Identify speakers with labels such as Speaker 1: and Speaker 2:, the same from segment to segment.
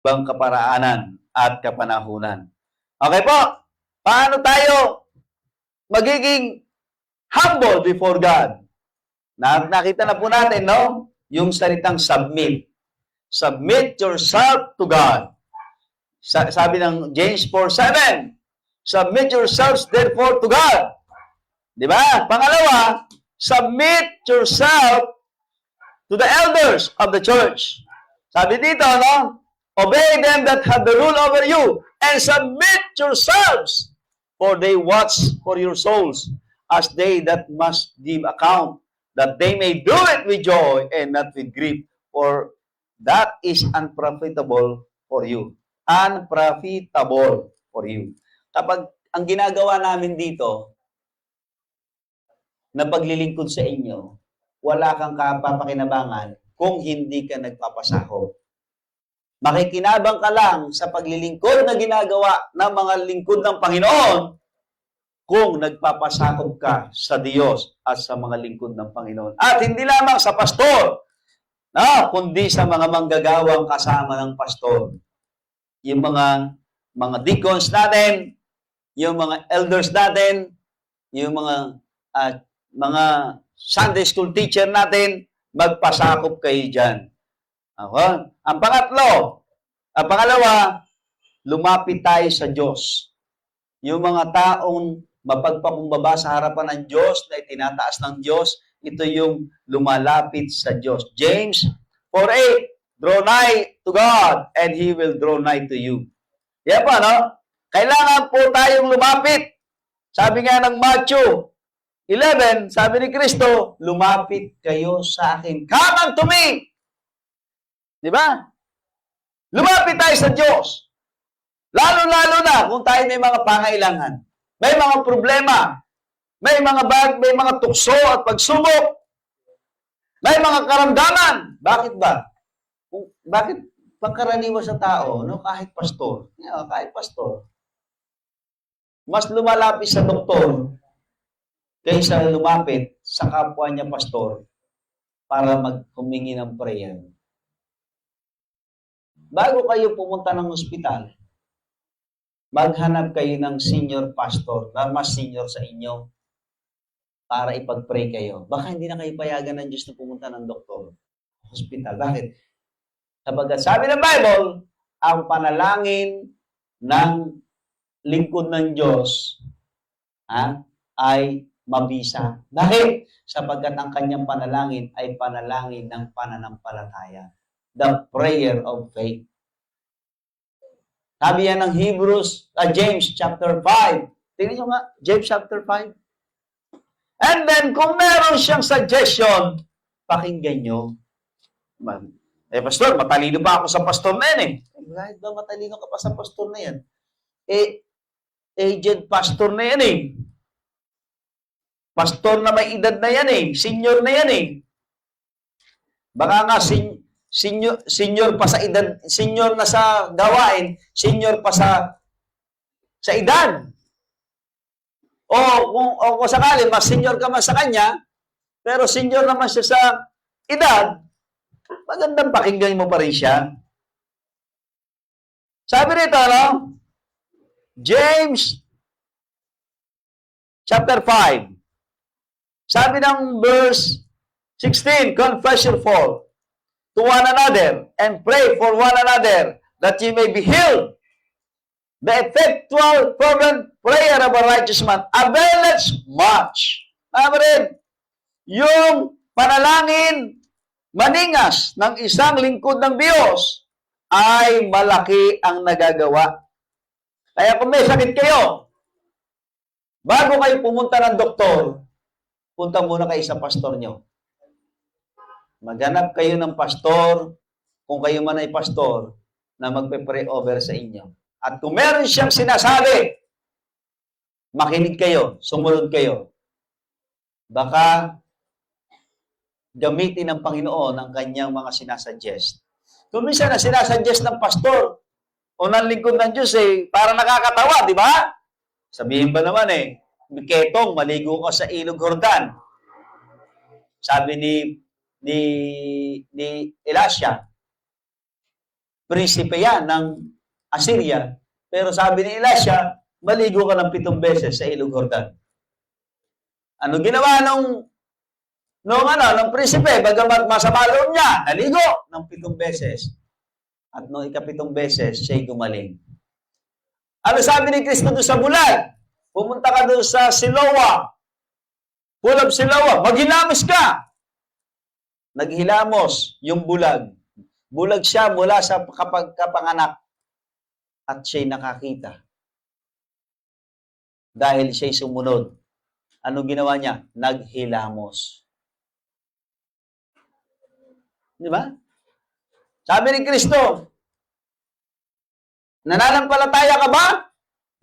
Speaker 1: bang kaparaanan at kapanahunan. Okay po, paano tayo magiging humble before God? Nakita na po natin, no? Yung salitang submit. Submit yourself to God. Sabi ng James 4:7, submit yourselves therefore to God. Di ba? Pangalawa, submit yourself to the elders of the church. Sabi dito, no? Obey them that have the rule over you and submit yourselves, for they watch for your souls as they that must give account, that they may do it with joy and not with grief, for that is unprofitable for you. Unprofitable for you. Kapag ang ginagawa namin dito na paglilingkod sa inyo, wala kang kapapakinabangan kung hindi ka nagpapasahod. Makikinabang ka lang sa paglilingkod na ginagawa ng mga lingkod ng Panginoon kung nagpapasakop ka sa Diyos at sa mga lingkod ng Panginoon. At hindi lamang sa pastor, kundi sa mga manggagawang kasama ng pastor. Yung mga deacons natin, yung mga elders natin, yung mga Sunday school teacher natin, magpasakop kayo dyan. Ang pangalawa, lumapit tayo sa Diyos. Yung mga taong mapagpakumbaba sa harapan ng Diyos, na itinataas ng Diyos, ito yung lumalapit sa Diyos. James 4:8, draw nigh to God, and He will draw nigh to you. Yan po, no? Kailangan po tayong lumapit. Sabi nga ng Matthew 11, sabi ni Kristo, lumapit kayo sa akin. Come unto me! Di ba? Lumapit tayo sa Diyos. Lalo-lalo na kung tayo may mga pangailangan, may mga problema, may mga tukso at pagsubok, may mga karamdaman. Bakit ba? Bakit pangkaraniwan sa tao, no? Kahit pastor, mas lumalapit sa doktor kaysa lumapit sa kapwa niya pastor para humingi ng prayer. Bago kayo pumunta ng ospital, maghanap kayo ng senior pastor na mas senior sa inyo para ipag-pray kayo. Baka hindi na kayo payagan ng Diyos na pumunta ng doktor, hospital. Bakit? Sabagat sabi ng Bible, ang panalangin ng lingkod ng Diyos ay mabisa. Bakit? Sapagkat ang kanyang panalangin ay panalangin ng pananampalataya. The prayer of faith. Sabi yan ng James chapter 5. Tingnan nyo nga, James chapter 5. And then, kung meron siyang suggestion, pakinggan nyo. Pastor, matalino pa ako sa pastor na yan eh. Kahit ba matalino ka pa sa pastor na yan? Aged pastor na yan eh. Pastor na may edad na yan eh. Senior na yan eh. Baka nga senior pa sa edad, senior na sa gawain, senior pa sa edad. O kung sakali, mas senior ka man sa kanya, pero senior naman siya sa edad, magandang pakinggan mo pa rin siya. Sabi rito, James chapter 5. Sabi ng verse 16, confess your fault to one another and pray for one another that ye may be healed. The effectual fervent prayer of a righteous man availeth much. Yung panalangin maningas ng isang lingkod ng Diyos ay malaki ang nagagawa. Kaya kung may sakit kayo, bago kayo pumunta ng doktor, punta muna kayo sa pastor nyo. Maghanap kayo ng pastor, kung kayo man ay pastor, na magpe-pray over sa inyo. At kung meron siyang sinasabi, makinig kayo, sumunod kayo. Baka gamitin ng Panginoon ang kanyang mga sinasuggest. Kung minsan na sinasuggest ng pastor o ng lingkod ng Diyos, para nakakatawa, di ba? Sabihin ba naman Ketong, maligo ka sa ilog Jordan. Sabi ni Elisha, prinsipe yan ng Assyria. Pero sabi ni Elisha, maligo ka ng 7 beses sa ilog Jordan. Ano ginawa ng prinsipe? Bagamat masama loob niya, naligo ng 7 beses. At nung ika-7 beses, siya'y gumaling. Ano sabi ni Kristo doon sa bulag? Pumunta ka doon sa Siloa. Pool of Siloa. Maghilamos ka. Naghilamos yung bulag. Bulag siya mula sa kapanganak. At siya'y nakakita. Dahil siya'y sumunod. Ano ginawa niya? Naghilamos. Di ba? Sabi ni Kristo, nananampalataya ka ba?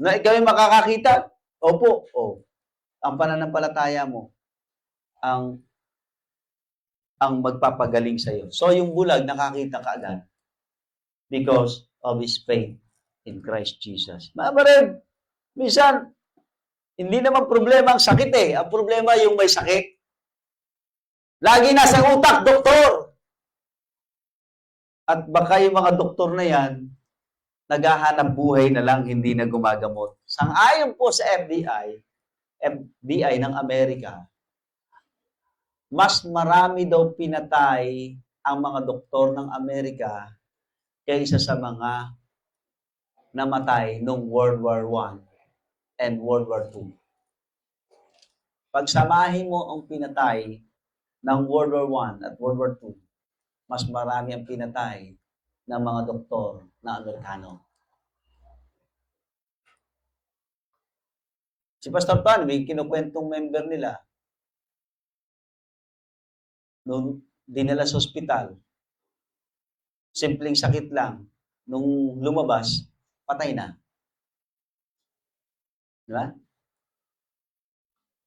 Speaker 1: Na ikaw ay makakakita? Opo. O. Ang pananampalataya mo ang magpapagaling sa iyo. So yung bulag nakakita ka agad because of his faith in Christ Jesus. Mga barid, minsan hindi naman problema ang sakit eh. Ang problema yung may sakit. Lagi nasa utak, doktor. At baka yung mga doktor na yan, naghahanap buhay na lang, hindi na gumagamot. Sang-ayon po sa FBI ng Amerika, mas marami daw pinatay ang mga doktor ng Amerika kaysa sa mga namatay noong World War I and World War II. Pagsamahin mo ang pinatay ng World War I at World War II, mas marami ang pinatay ng mga doktor na Amerikano. Si Pastor Pan, may kinukwentong member nila, nung dinala sa ospital, simpleng sakit lang, nung lumabas, patay na. Di ba?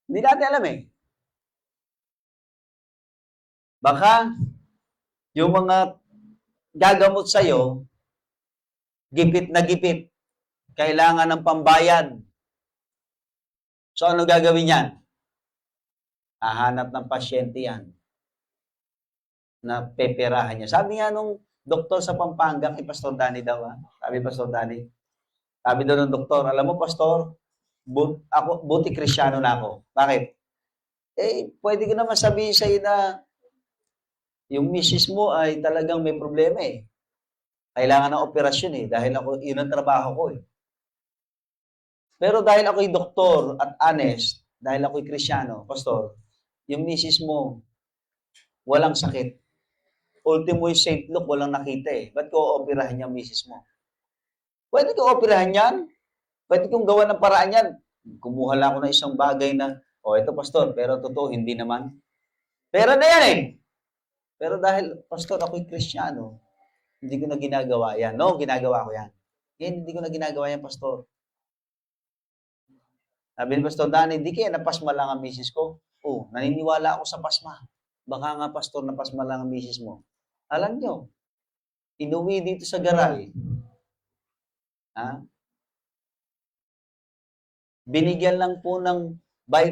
Speaker 1: Hindi natin alam eh. Baka, yung mga gagamot sa'yo, gipit na gipit, kailangan ng pambayad. So, ano gagawin yan? Hahanap ng pasyente yan na peperahan niya. Sabi nga nung doktor sa Pampanga, kay Pastor Danny daw, sabi Pastor Danny, sabi daw ng doktor, alam mo, Pastor, buti Kristyano na ako. Bakit? Eh, pwede ko naman sabihin sa'yo na yung misis mo ay talagang may problema eh. Kailangan ng operasyon eh, dahil yun ang trabaho ko eh. Pero dahil ako'y doktor at honest, dahil ako'y Kristyano, Pastor, yung misis mo, walang sakit. Ultimo yung St. Luke, walang nakita eh. Ba't ko operahan yung misis mo? Pwede ko operahan yan. Pwede kong gawa ng paraan yan. Kumuha lang ako ng isang bagay na, ito Pastor, pero totoo, hindi naman. Pera na yan eh. Pero dahil, Pastor, ako'y Kristyano, hindi ko na ginagawa yan. No, ginagawa ko yan. Hindi ko na ginagawa yan, Pastor. Sabi ni Pastor Danny, di kaya napasma lang ang misis ko. Naniniwala ako sa pasma. Baka nga, Pastor, napasma lang ang misis mo. Alam nyo, inuwi dito sa garay. Binigyan lang po ng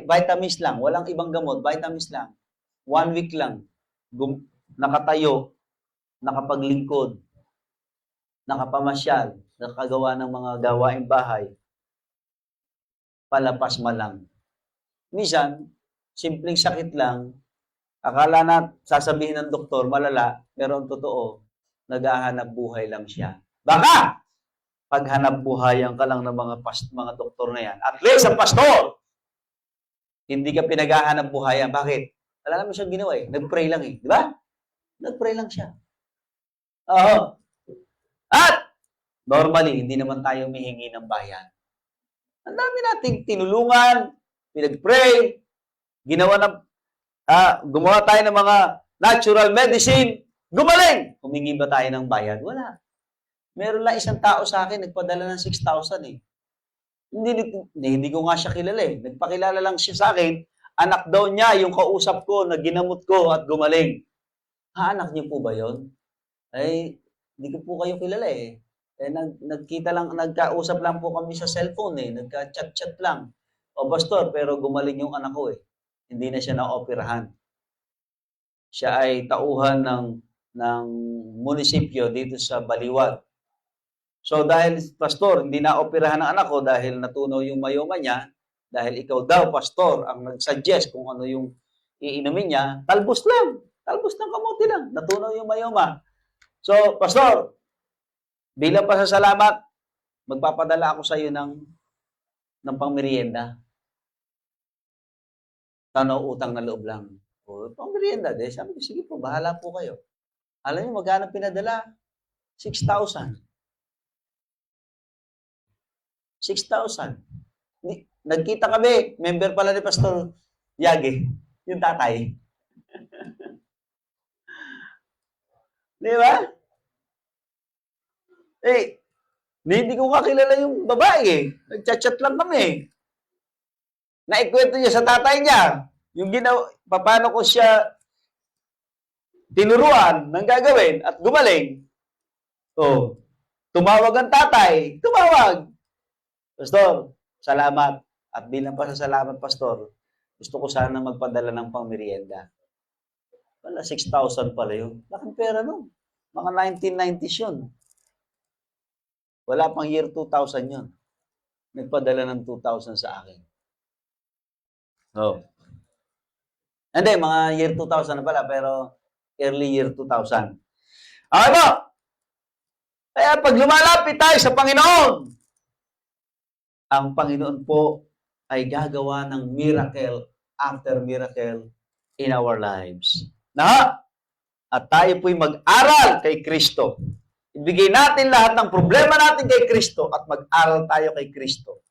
Speaker 1: vitamins lang. Walang ibang gamot, vitamins lang. 1 week lang. Nakatayo, nakapaglingkod, nakapamasyal, nakagawa ng mga gawaing bahay. Palapasma lang. Minsan, simpleng sakit lang, akala na sasabihin ng doktor, malala, pero ang totoo, naghahanap buhay lang siya. Baka, paghanap buhayan ka lang ng mga doktor na yan, at least ang pastor, hindi ka pinaghahanap buhayan. Bakit? Wala naman siyang ginawa eh. Nag-pray lang eh. Di ba? Nag-pray lang siya. Oo. At, normally, hindi naman tayo mihingi ng bayan. Ang dami nating tinulungan, pinag-pray, gumawa tayo ng mga natural medicine, gumaling! Humingi ba tayo ng bayad? Wala. Meron lang isang tao sa akin, nagpadala ng 6,000 eh. Hindi ko nga siya kilala eh. Nagpakilala lang siya sa akin, anak daw niya, yung kausap ko, na ginamot ko at gumaling. Anak niyo po ba yon? Ay, hindi ko po kayo kilala eh. Nagkita lang, nagkausap lang po kami sa cellphone eh. Nagka-chat-chat lang. Pastor, pero gumaling yung anak ko eh. Hindi na siya na-operahan. Siya ay tauhan ng munisipyo dito sa Baliwag. So dahil, pastor, hindi na operahan ng anak ko dahil natunaw yung mayoma niya, dahil ikaw daw, pastor, ang nag-suggest kung ano yung iinumin niya, talbos lang. Talbos ng kamote lang. Natunaw yung mayoma. So, pastor, bilang pasasalamat, magpapadala ako sa iyo ng pangmerienda. Tanaw, utang na loob lang. O, pangmerienda, sabi ko, sige po, bahala po kayo. Alam niyo, magkano pinadala? 6,000. 6,000. Nagkita kami, member pala ni Pastor Yagi, yung tatay. Di ba? Hindi ko kakilala yung babae eh. Nagchat-chat lang kami. Naikwento niya sa tatay niya, yung paano ko siya tinuruan ng gagawin at gumaling. Oh, tumawag ang tatay. Tumawag. Pastor, salamat. At bilang pasasalamat, pastor, gusto ko sana magpadala ng pangmerienda. Wala, 6,000 pala yun. Laking pera nun. Mga 1990s yun. Wala pang year 2000 yun. Nagpadala ng 2,000 sa akin. Oh. Hindi, mga year 2000 na pala, pero early year 2000. Okay po. Kaya pag lumalapit tayo sa Panginoon, ang Panginoon po ay gagawa ng miracle after miracle in our lives. At tayo po'y mag-aral kay Kristo. Ibigay natin lahat ng problema natin kay Kristo at mag-aral tayo kay Kristo.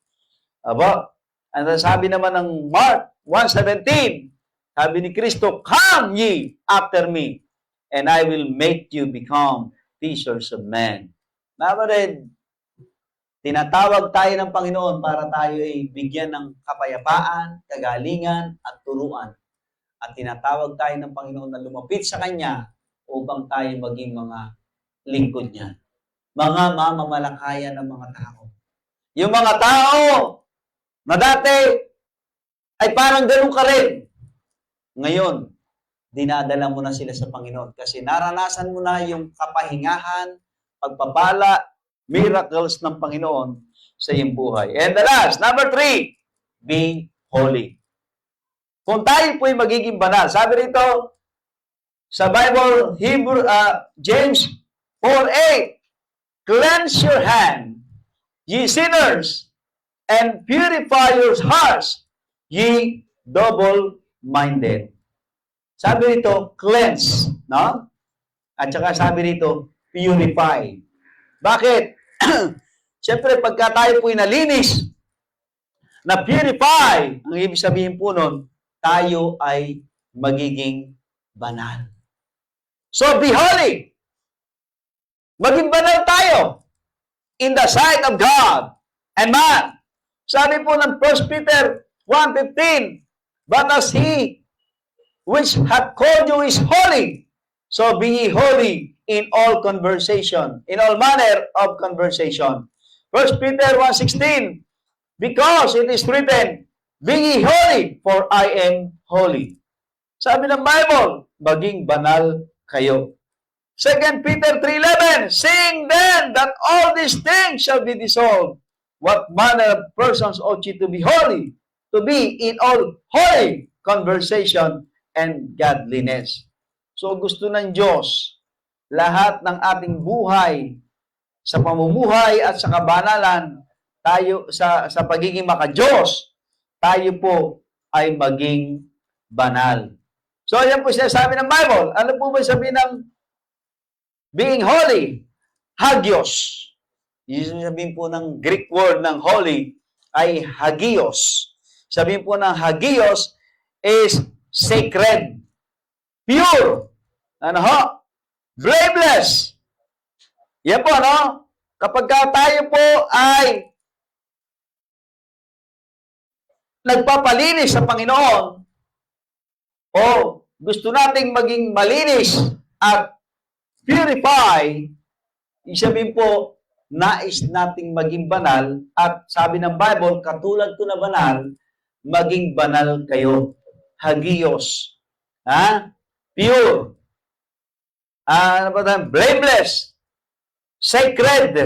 Speaker 1: Aba, ang sabi naman ng Mark 1:17, sabi ni Kristo, "Come ye after me, and I will make you become fishers of men." Nabarid, tinatawag tayo ng Panginoon para tayo ay bigyan ng kapayapaan, kagalingan, at turuan. At tinatawag tayo ng Panginoon na lumapit sa Kanya upang tayo maging mga lingkod niya. Mga mamamalakaya ng mga tao. Yung mga tao na dati ay parang ganun ka rin. Ngayon, dinadala mo na sila sa Panginoon kasi naranasan mo na yung kapahingahan, pagpapala, miracles ng Panginoon sa iyong buhay. And the last, number 3, be holy. Kung tayo po'y magiging banal, sabi rito sa Bible, James 4:8, "Cleanse your hand, ye sinners, and purify your hearts, ye double-minded." Sabi rito, cleanse, no? At saka sabi rito, purify. Bakit? Siyempre, pagka tayo po'y nalinis, na purify, ang ibig sabihin po nun, tayo ay magiging banal. So, be holy. Maging banal tayo in the sight of God and man. Sabi po ng 1 Peter 1:15, "But as He which hath called you is holy, so be ye holy in all conversation, in all manner of conversation." 1 Peter 1:16, "Because it is written, be ye holy, for I am holy." Sabi ng Bible, maging banal kayo. 2 Peter 3:11, "Seeing then that all these things shall be dissolved, what manner of persons ought ye to be holy, to be in all holy conversation and godliness." So gusto ng Diyos, lahat ng ating buhay, sa pamumuhay at sa kabanalan, tayo sa pagiging maka-Diyos, tayo po ay maging banal. So yan po sinasabi ng Bible. Ano po ba sabihin ng being holy? Hagios. Yung sabihin po ng Greek word ng holy ay hagios. Sabihin po ng hagios is sacred, pure, ano ho? Blameless. Yan po, no? Kapag tayo po ay nagpapalinis sa Panginoon, o gusto nating maging malinis at purify, isabihin po, nais nating maging banal, at sabi ng Bible, katulad ko na banal, maging banal kayo. Hagios. Pure. ano ba tayo? Blameless, sacred.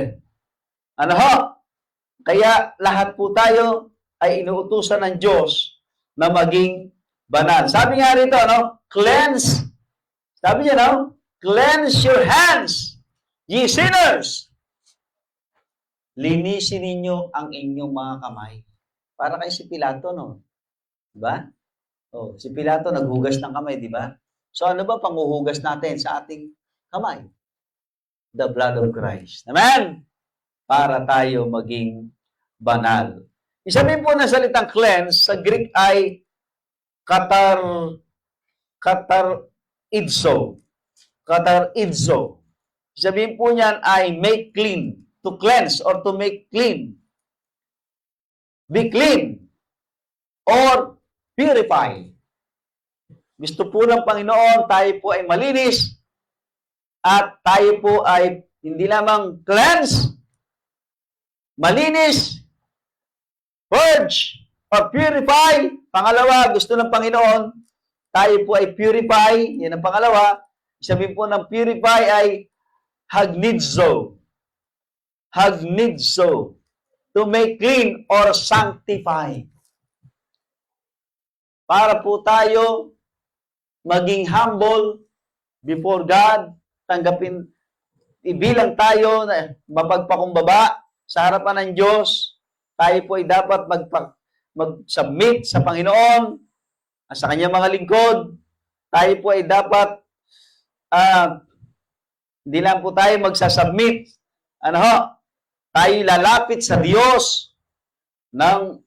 Speaker 1: Ano ho? Kaya lahat po tayo ay inuutusan ng Diyos na maging banal. Sabi nga rito, no? Cleanse. Sabi niya, no? Cleanse your hands, ye sinners. Linisin ninyo ang inyong mga kamay. Para kay si Pilato, no? Diba? Oh, si Pilato naghugas ng kamay, di ba? So ano ba panghuhugas natin sa ating kamay? The blood of Christ. Amen? Para tayo maging banal. Isabihin po ng salitang cleanse, sa Greek ay katar-idzo. Katar-idzo. Isabihin po niyan ay make clean. To cleanse or to make clean. Be clean. Or purify. Gusto po ng Panginoon, tayo po ay malinis at tayo po ay hindi lamang cleanse, malinis, purge, or purify. Pangalawa, gusto ng Panginoon, tayo po ay purify. Yan ang pangalawa. Sabihin po ng purify ay hagnidzo. Hagnidzo. To make clean or sanctify. Para po tayo maging humble before God, tanggapin, ibilang tayo na mapagpakumbaba sa harapan ng Diyos. Tayo po ay dapat mag-submit sa Panginoon, sa kanyang mga lingkod. Tayo po ay dapat, hindi lang po tayo magsasubmit. Tayo lalapit sa Diyos ng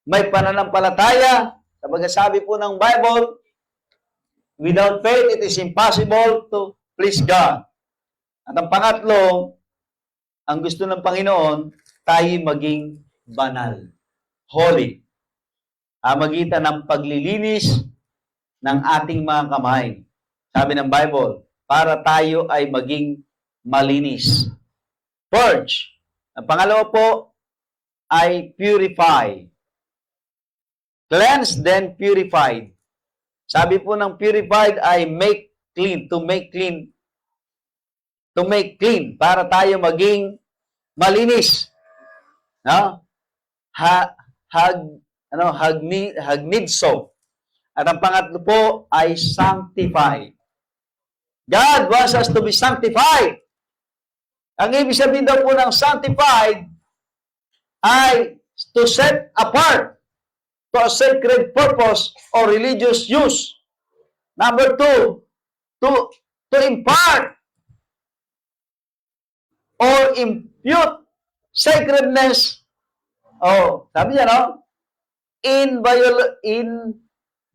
Speaker 1: may pananampalataya. Sabi sabi po ng Bible, without faith, it is impossible to please God. At ang pangatlo, ang gusto ng Panginoon, tayo maging banal, holy. Magitan ng paglilinis ng ating mga kamay. Sabi ng Bible, para tayo ay maging malinis. Purge. Ang pangalawa po ay purify. Cleansed, then purified. Sabi po ng purified ay make clean, to make clean. To make clean, para tayo maging malinis. No? Hagnidso. At ang pangatlo po ay sanctify. God wants us to be sanctified. Ang ibig sabihin daw po ng sanctified ay to set apart to a sacred purpose or religious use. Number two, to impart or impute sacredness. Sabi niya, no?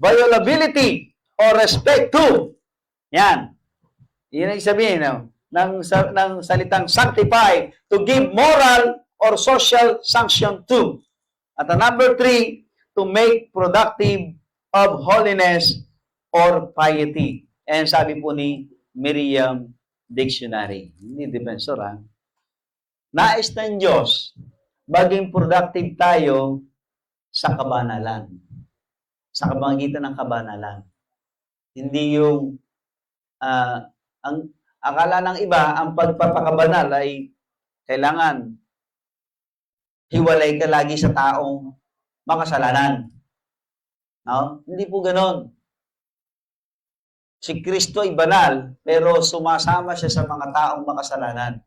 Speaker 1: Inviolability or respect to. Yan. Yan ang sabihin, no? ng salitang sanctify, to give moral or social sanction to. At number 3, to make productive of holiness or piety. And sabi po ni Merriam Dictionary, hindi defensor nais ng Diyos, maging productive tayo sa kabanalan. Sa pamamagitan ng kabanalan. Hindi yung ang akala ng iba, ang pagpapakabanal ay kailangan hiwalay ka lagi sa taong makasalanan. No? Hindi po ganon. Si Kristo ay banal, pero sumasama siya sa mga taong makasalanan.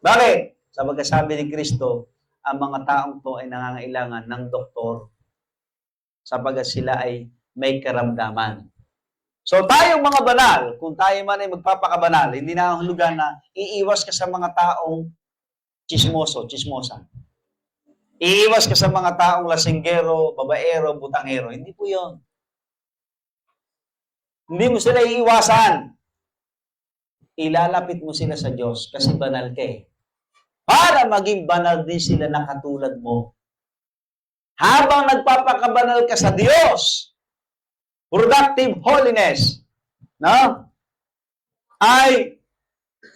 Speaker 1: Bakit? Sa pagkasabi ni Kristo, ang mga taong to ay nangangailangan ng doktor sapagkat sila ay may karamdaman. So tayong mga banal, kung tayo man ay magpapakabanal, hindi na hulugan na iiwas ka sa mga taong chismosa. Iiwas ka sa mga taong lasinggero, babaero, butangero. Hindi po yun. Hindi mo sila iiwasan. Ilalapit mo sila sa Diyos kasi banal ka Para maging banal din sila na katulad mo. Habang nagpapakabanal ka sa Diyos, productive holiness, no? Ay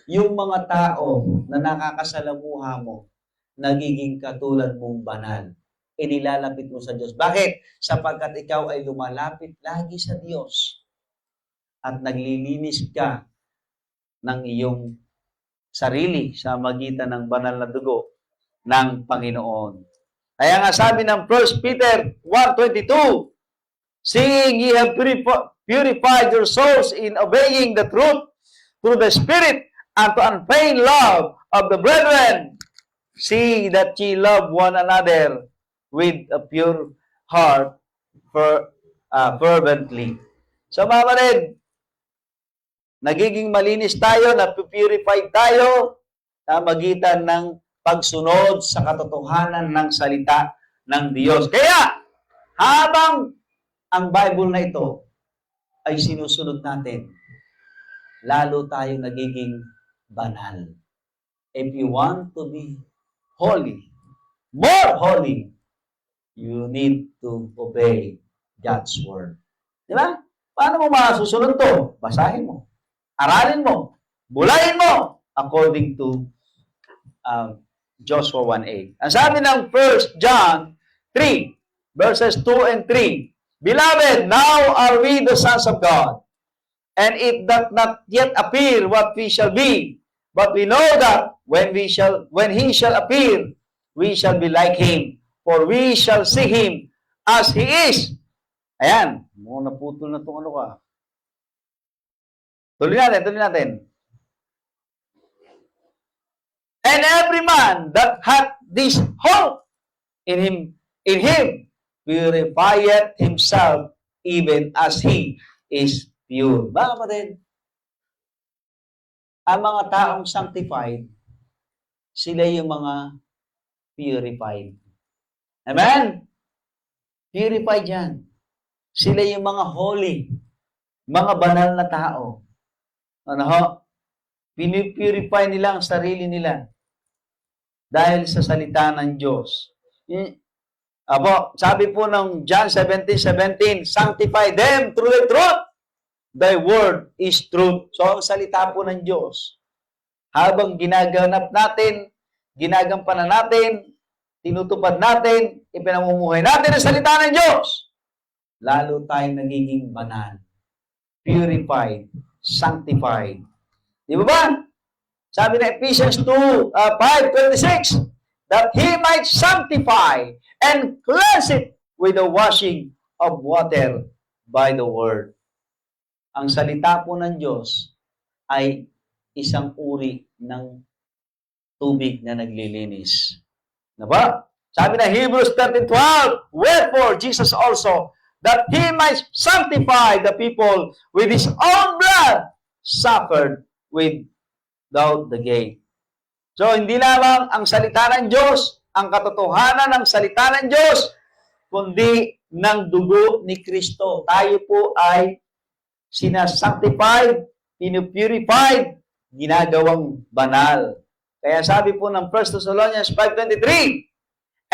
Speaker 1: yung mga tao na nakakasalamuha mo, nagiging katulad mong banal. Inilalapit mo sa Diyos. Bakit? Sapagkat ikaw ay lumalapit lagi sa Diyos. at naglilinis ka ng iyong sarili sa magitan ng banal na dugo ng Panginoon. Kaya nga sabi ng 1 Peter 1:22, seeing ye have purified your souls in obeying the truth through the Spirit unto unfeigned love of the brethren, see that ye love one another with a pure heart fervently. So mga kapatid, nagiging malinis tayo, napupurified tayo sa magitan ng pagsunod sa katotohanan ng salita ng Diyos. Kaya, habang ang Bible na ito ay sinusunod natin, lalo tayo nagiging banal. If you want to be holy, more holy, you need to obey God's word. Di ba? Paano mo masusunod to? Basahin mo. Aralin mo. Bulayin mo. According to Joshua 1:8. Ang sabi ng 1 John 3, verses 2 and 3, Beloved, now are we the sons of God, and it doth not yet appear what we shall be, but we know that when he shall appear, we shall be like him, for we shall see him as he is. Ayan, muna naputol na itong ano ka. Tuloy natin. And every man that hath this hope in him purifieth himself even as he is pure. Baka pa din, ang mga taong sanctified, sila yung mga purified. Amen? Purified yan. Sila yung mga holy, mga banal na tao. Ano ho? Pinipurify nila ang sarili nila dahil sa salita ng Diyos. Sabi po ng John 17:17, sanctify them through the truth. Thy word is truth. So, ang salita po ng Diyos, habang ginaganap natin, ginagampanan natin, tinutupad natin, ipinamumuhay natin ang salita ng Diyos, lalo tayong nagiging banal, purified, sanctified. Di ba ba? Sabi na Ephesians 5:26, that He might sanctify and cleanse it with the washing of water by the word. Ang salita po ng Diyos ay isang uri ng tubig na naglilinis. Diba? Sabi na Hebrews 13:12, wherefore Jesus also, that He might sanctify the people with His own blood, suffered without the gate. So, hindi lamang ang salita ng Diyos, ang katotohanan ng salita ng Diyos, kundi ng dugo ni Kristo. Tayo po ay sinasanctified, pinupurified, ginagawang banal. Kaya sabi po ng 1 Thessalonians 5:23,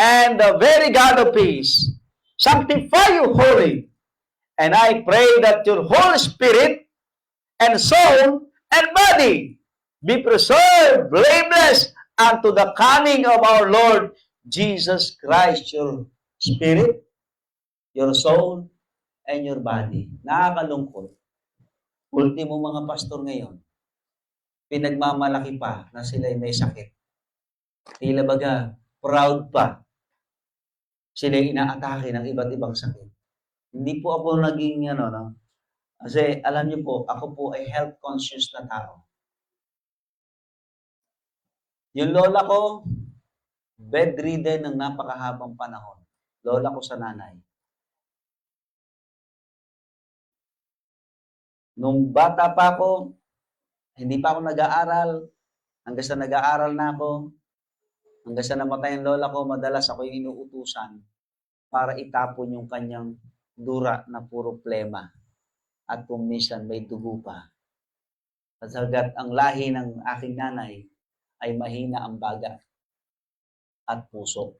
Speaker 1: and the very God of peace sanctify you wholly, and I pray that your whole spirit and soul and body be preserved blameless unto the coming of our Lord Jesus Christ. Your spirit, your soul, and your body. Nakakalungkot. Ultimo mga pastor ngayon, pinagmamalaki pa na sila may sakit. Tila baga, proud pa. Sila inaatake ng iba't ibang sakit. Hindi po ako naging, kasi alam niyo po, ako po ay health conscious na tao. Yung lola ko, bedridden ng napakahabang panahon. Lola ko sa nanay. Nung bata pa ako, hindi pa ako nag-aaral. Hanggang sa nag-aaral na ako, hanggang sa namatay ang lola ko, madalas ako yung inuutusan para itapon yung kanyang dura na puro plema. At kung minsan may dugo pa. Sasagat ang lahi ng aking nanay ay mahina ang baga at puso.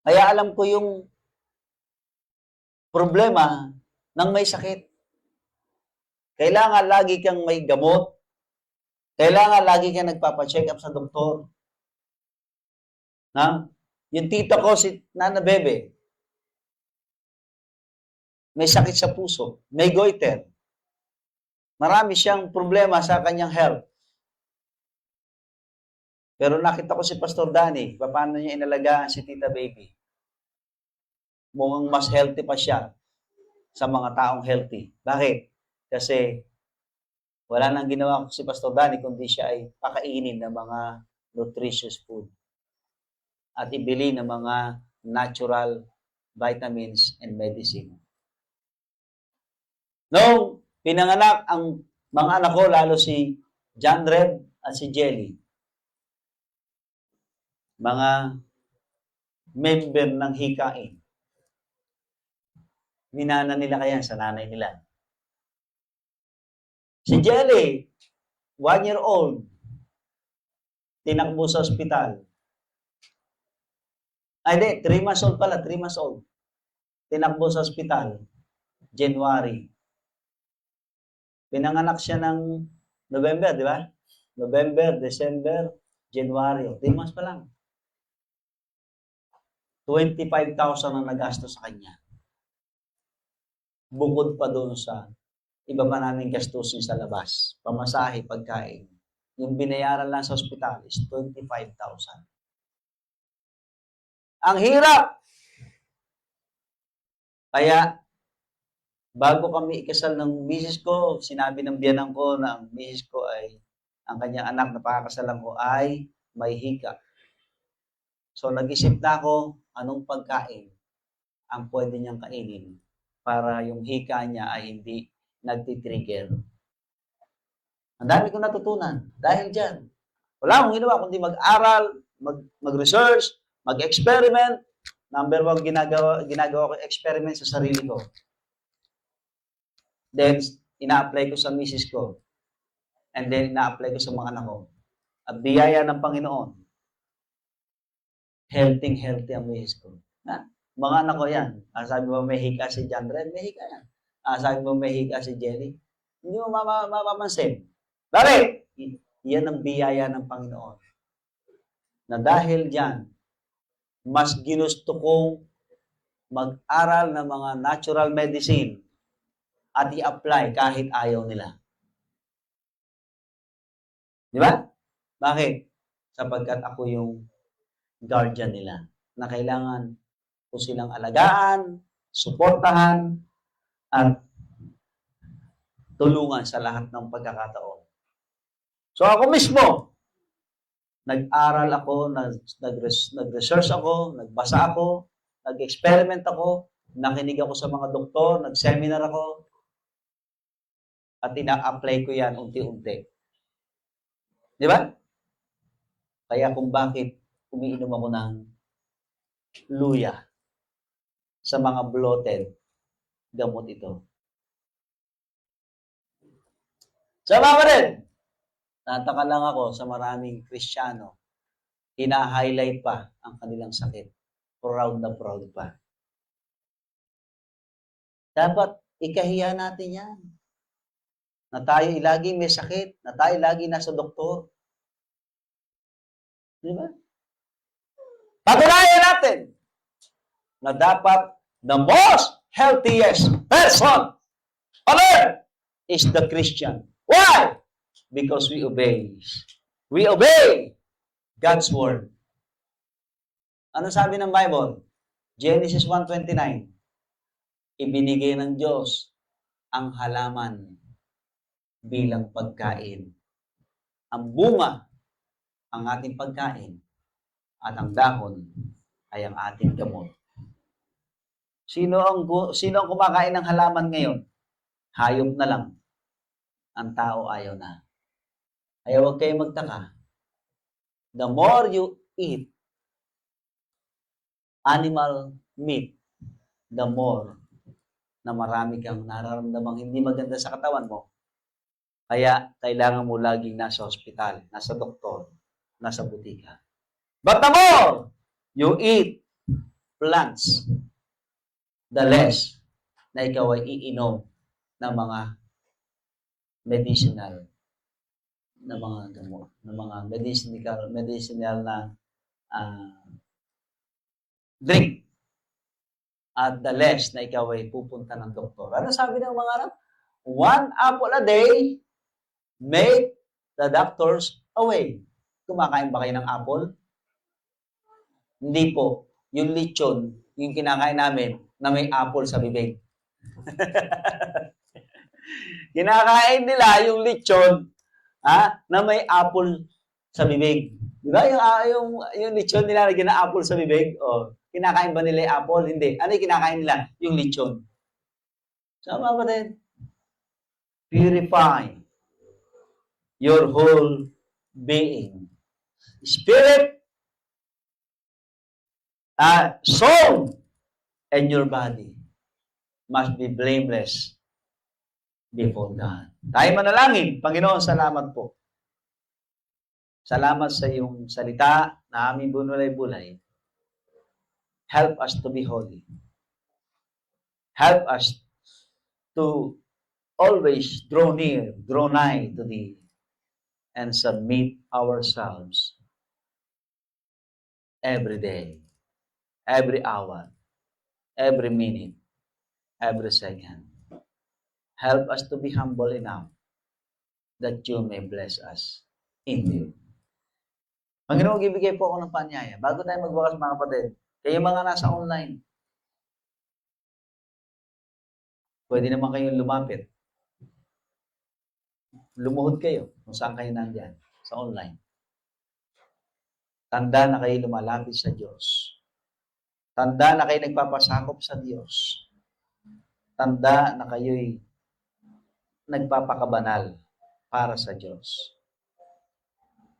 Speaker 1: Kaya alam ko yung problema ng may sakit. Kailangan lagi kang may gamot. Kailangan lagi kang nagpapacheck up sa doktor. Yung tita ko, si Nana Bebe, may sakit sa puso, may goiter. Marami siyang problema sa kanyang health. Pero nakita ko si Pastor Danny, paano niya inalagaan si Tita Baby. Mukhang mas healthy pa siya sa mga taong healthy. Bakit? Kasi wala nang ginawa ko si Pastor Danny kundi siya ay pakainin ng mga nutritious food at ibili ng mga natural vitamins and medicine. Noong pinanganak ang mga anak ko, lalo si John Red at si Jelly, mga member ng hikain. Minana nila kaya sa nanay nila. Si Jelly, 1 year old, tinakbo sa ospital. Ay, di, 3 months old pala, 3 months old. Tinakbo sa ospital, January. Pinanganak siya ng November, di ba? November, December, January. 3 months pa lang. 25,000 ang nagastos sa kanya. Bukod pa doon sa iba pa naming gastusin sa labas. Pamasahe, pagkain. Yung binayaran lang sa ospital is 25,000. Ang hirap! Kaya, bago kami ikasal ng misis ko, sinabi ng biyanang ko na ang misis ko ay, ang kanyang anak na pakakasalan ko ay may hika. So, nag-isip na ako, anong pagkain ang pwede niyang kainin para yung hika niya ay hindi nagtitrigger. Ang dami kong natutunan dahil dyan. Wala akong ginawa kundi mag-aral, mag-research, mag-experiment. Number 1 ginagawa ko experiment sa sarili ko. Then, ina-apply ko sa misis ko. And then, ina-apply ko sa mga anak ko. At biyaya ng Panginoon, healthy ang misis ko. Na, mga anak ko yan. Sabi mo may hika si John Red, may hika yan. Sabi mo may hika si Jelly, hindi mo mapapansin. Bakit? Yan ang biyaya ng Panginoon. Na dahil dyan, mas ginusto kong mag-aral ng mga natural medicine at i-apply kahit ayaw nila. Di ba? Bakit? Sapagkat ako yung guardian nila na kailangan ko silang alagaan, suportahan, at tulungan sa lahat ng pagkakataon. So ako mismo, nag-aral ako, nag-research ako, nagbasa ako, nag-experiment ako, nakinig ako sa mga doktor, nag-seminar ako, at ina-apply ko yan unti-unti. Di ba? Kaya kung bakit umiinom ako ng luya sa mga bloated, gamot ito. Sa mga rin, nataka lang ako sa maraming Kristiyano, ina-highlight pa ang kanilang sakit. Proud na proud pa. Dapat ikahiya natin yan. Na tayo lagi may sakit, na tayo lagi nasa doktor. Di ba? Patunayan natin na dapat the most healthiest person on earth is the Christian. Why? Because we obey. We obey God's word. Ano sabi ng Bible? Genesis 1:29. Ibinigay ng Diyos ang halaman bilang pagkain. Ang bunga, ang ating pagkain, at ang dahon ay ang ating gamot. Sino ang kumakain ng halaman ngayon? Hayop na lang. Ang tao ayaw na. Kaya huwag kayong magtaka. The more you eat animal meat, the more na marami kang nararamdamang hindi maganda sa katawan mo. Kaya kailangan mo laging nasa ospital, nasa doktor, nasa butika. But the more you eat plants, the less na ikaw ay iinom ng mga medicinal na mga gamot, na mga medicinal na drink.
Speaker 2: at the less na ikaw ay pupunta ng doktor. Ano sabi ng mga Arab? 1 apple a day make the doctors away. Kumakain ba kayo ng apple? Hindi po. Yung lechon, yung kinakain namin na may apple sa bibig. Kinakain nila yung lechon na may apple sa bibig. Di ba? Yung lechon nila na apple sa bibig, kinakain ba nila yung apple? Hindi. Ano yung kinakain nila? Yung lechon. Sama ba din? Purify your whole being. Spirit, soul, and your body must be blameless before God. Tayo manalangin. Panginoon, salamat po. Salamat sa iyong salita na aming bunulay-bulay. Help us to be holy. Help us to always draw near, draw nigh to Thee, and submit ourselves every day, every hour, every minute, every second. Help us to be humble enough that You may bless us indeed. Panginoon, ibigay po ako ng panyaya. Bago tayo magwakas mga kapatid, kayo mga nasa online, pwede naman kayong lumapit. Lumuhod kayo kung saan kayo nandyan sa online. Tanda na kayo lumalapit sa Diyos. Tanda na kayo nagpapasakop sa Diyos. Tanda na kayo'y nagpapakabanal para sa Diyos.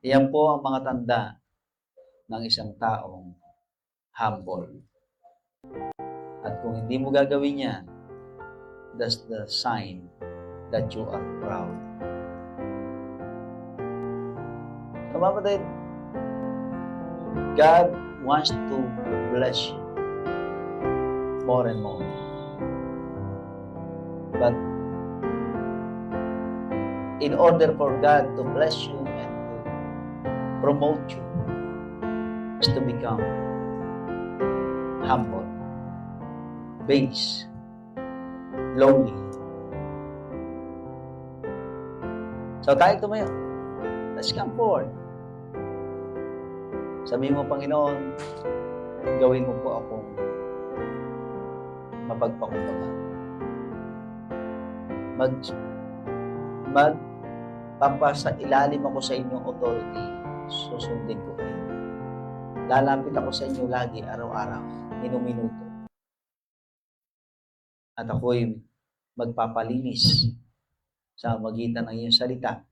Speaker 2: Iyan po ang mga tanda ng isang taong humble. At kung hindi mo gagawin yan, that's the sign that you are proud. So, kapatid, God wants to bless you more and more. But in order for God to bless you and to promote you, is to become humble, base, lowly. So tayo tumayo. Let's come forward. Sabihin mo, Panginoon, gawin mo po akong mapagpakumbaba. Magpapasa ilalim ako sa inyong authority, susundin ko kayo. Lalapit ako sa inyo lagi, araw-araw, minuminuto. At ako'y magpapalinis sa magitan ng iyong salita,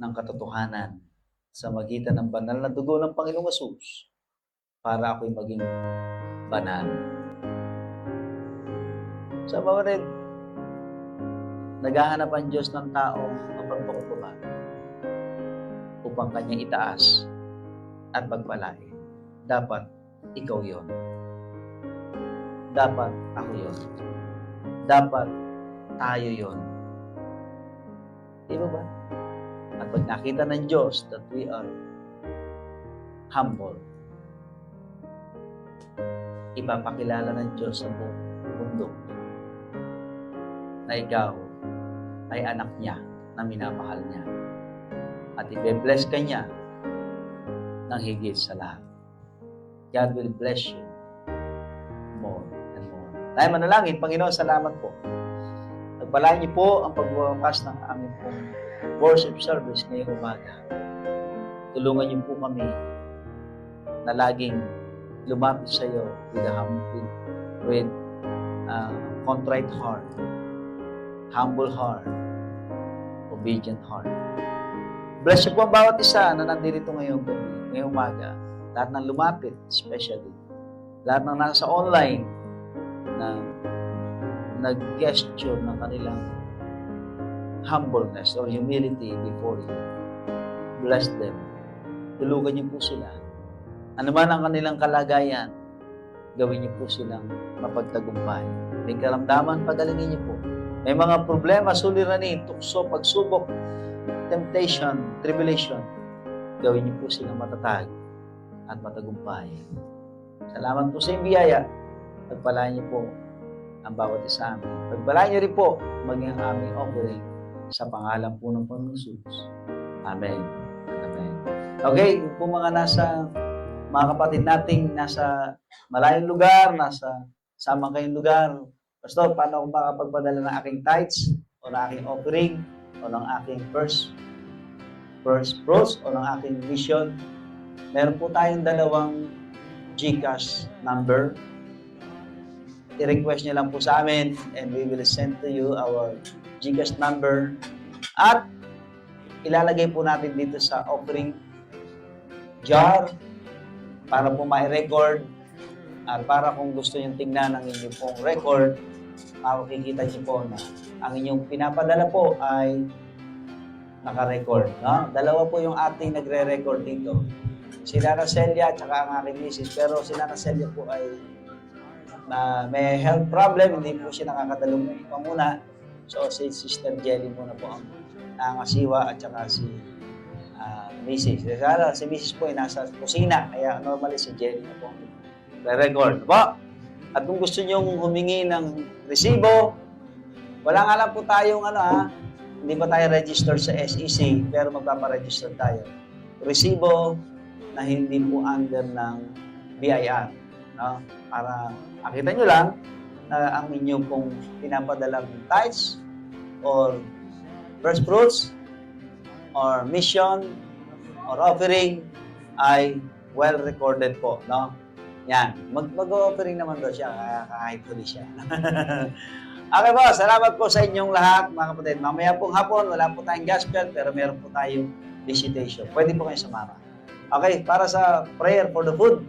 Speaker 2: ng katotohanan, sa magitan ng banal na dugo ng Panginoong Hesus, para ako'y maging banal. Sa mga rin, naghahanap ang Diyos ng taong mapagpakumbaba upang kanyang itaas at pagpalain. Dapat ikaw yon. Dapat ako yon. Dapat tayo yon. Di ba ba? At pag nakita ng Diyos that we are humble, ipapakilala ng Diyos sa buong mundo na ikaw ay anak niya na minamahal niya. At i-bless ka niya ng higit sa lahat. God will bless you more and more. Tayo manalangin, Panginoon, salamat po. Pagpalain niyo po ang pagwawakas ng aming pong worship service ngayong umaga. Tulungan niyo po kami na laging lumapit sa iyo with contrite heart, humble heart, obedient heart. Bless you po ang bawat isa na nandito ngayong gabi, ngayong umaga. Lahat ng lumapit, especially. Lahat ng nasa online na nag-gesture ng kanilang humbleness or humility before you. Bless them. Tulungan niyo po sila. Ano man ang kanilang kalagayan, gawin niyo po silang mapagtagumpay. May karamdaman, pagalingin niyo po. May mga problema, suliranin, tukso, pagsubok, temptation, tribulation. Gawin niyo po silang matatag at matagumpay. Salamat po sa iyong biyaya. Pagpalaan niyo po ang bawat isa amin. Pagpalaan niyo rin po maging ang aming offering sa pangalan po ng Panginoong Jesus. Amen. Amen. Okay, yung po mga kapatid nating nasa malayong lugar, nasa samang kayong lugar. Pastor, paano ako makapagpadala ng aking tithes o ng aking offering o ng aking first fruits o ng aking mission? Meron po tayong dalawang GCash number. I-request niyo lang po sa amin and we will send to you our GCash number at ilalagay po natin dito sa offering jar para po ma-record at para kung gusto nyo tingnan ang inyong pong record, makikita nyo po na ang inyong pinapadala po ay naka-record. No? Dalawa po yung ating nagre-record dito. Si Nana Celia at saka ang aking misis. Pero si Nana Celia po ay may health problem, hindi po siya nakakadalong pa muna. So si Sister Jelly muna po ang nangasiwa at saka si Mrs. Si Mrs. po ay nasa kusina, kaya normally si Jelly na po ang re-record. Po? At kung gusto nyo humingi ng resibo, wala nga lang po tayong hindi pa tayo register sa SEC, pero magpaparegister tayo. Resibo na hindi po under ng BIR. No? Para makita nyo lang na ang inyong pong pinapadalang tithes or first fruits or mission or offering ay well recorded po, no? Yan, mag-offering naman daw siya kahit huli siya. Okay po, salamat po sa inyong lahat, mga kapatid. Mamaya pong hapon, wala po tayong gospel, pero meron po tayong visitation. Pwede po kayo sumama. Okay, para sa prayer for the food,